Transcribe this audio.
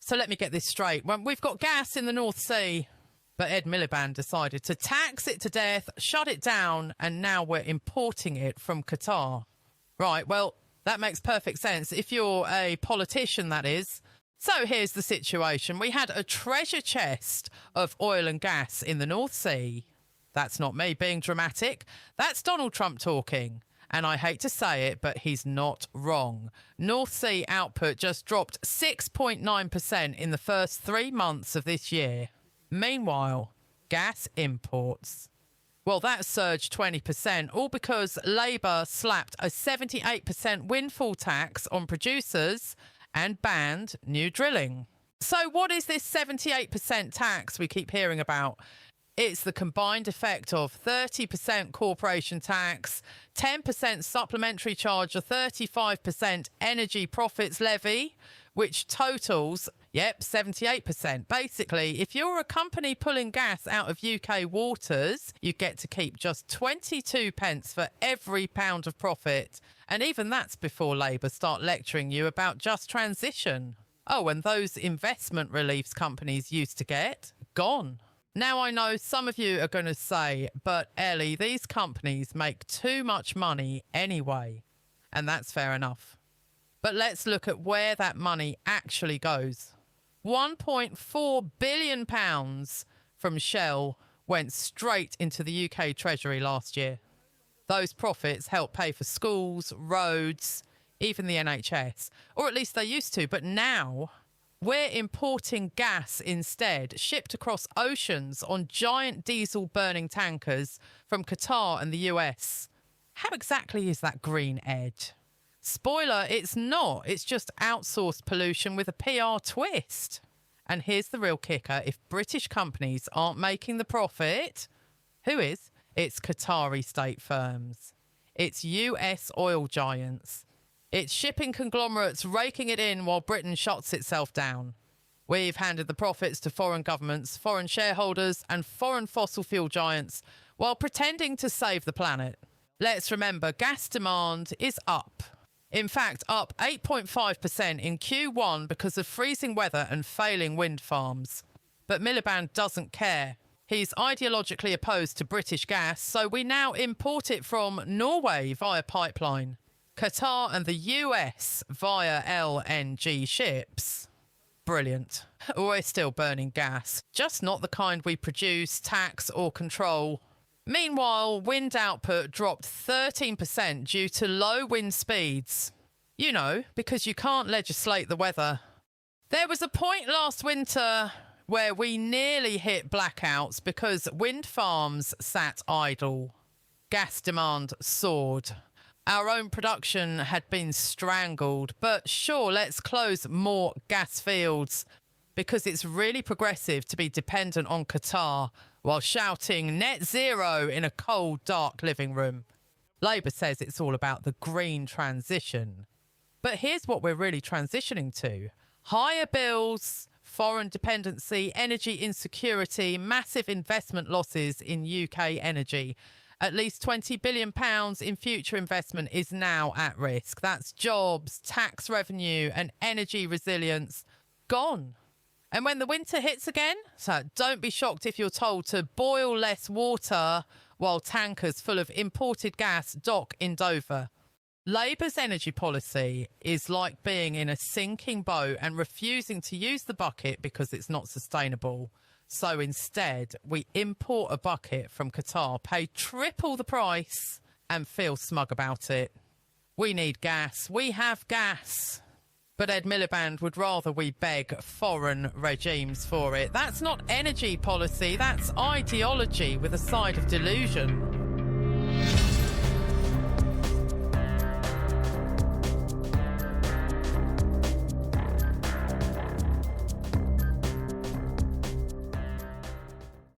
So let me get this straight. Well, we've got gas in the North Sea, but Ed Miliband decided to tax it to death, shut it down, and now we're importing it from Qatar. Right, well, that makes perfect sense if you're a politician, that is. So here's the situation. We had a treasure chest of oil and gas in the North Sea. That's not me being dramatic. That's Donald Trump talking. And I hate to say it, but he's not wrong. North Sea output just dropped 6.9% in the first 3 months of this year. Meanwhile, gas imports, well, that surged 20%, all because Labour slapped a 78% windfall tax on producers and banned new drilling. So what is this 78% tax we keep hearing about? It's the combined effect of 30% corporation tax, 10% supplementary charge, or 35% energy profits levy, which totals, 78%. Basically, if you're a company pulling gas out of UK waters, you get to keep just 22 pence for every pound of profit. And even that's before Labour start lecturing you about just transition. Oh, and those investment reliefs companies used to get, gone. Now, I know some of you are going to say, but Ellie, these companies make too much money anyway. And that's fair enough. But let's look at where that money actually goes. £1.4 billion from Shell went straight into the UK Treasury last year. Those profits help pay for schools, roads, even the NHS. Or at least they used to, but now we're importing gas instead, shipped across oceans on giant diesel-burning tankers from Qatar and the US. How exactly is that green, Ed? Spoiler, it's not. It's just outsourced pollution with a PR twist. And here's the real kicker. If British companies aren't making the profit, who is? It's Qatari state firms. It's US oil giants. It's shipping conglomerates raking it in while Britain shuts itself down. We've handed the profits to foreign governments, foreign shareholders, and foreign fossil fuel giants while pretending to save the planet. Let's remember, gas demand is up. In fact, up 8.5% in Q1 because of freezing weather and failing wind farms. But Miliband doesn't care. He's ideologically opposed to British gas, so we now import it from Norway via pipeline, Qatar and the US via LNG ships. Brilliant. We're still burning gas, just not the kind we produce, tax or control. Meanwhile, wind output dropped 13% due to low wind speeds. You know, because you can't legislate the weather. There was a point last winter where we nearly hit blackouts because wind farms sat idle. Gas demand soared. Our own production had been strangled. But sure, let's close more gas fields because it's really progressive to be dependent on Qatar while shouting net zero in a cold, dark living room. Labour says it's all about the green transition. But here's what we're really transitioning to. Higher bills, foreign dependency, energy insecurity, massive investment losses in UK energy. At least £20 billion in future investment is now at risk. That's jobs, tax revenue and energy resilience gone. And when the winter hits again, so don't be shocked if you're told to boil less water while tankers full of imported gas dock in Dover. Labour's energy policy is like being in a sinking boat and refusing to use the bucket because it's not sustainable. So instead, we import a bucket from Qatar, pay triple the price and feel smug about it. We need gas. We have gas. But Ed Miliband would rather we beg foreign regimes for it. That's not energy policy, that's ideology with a side of delusion.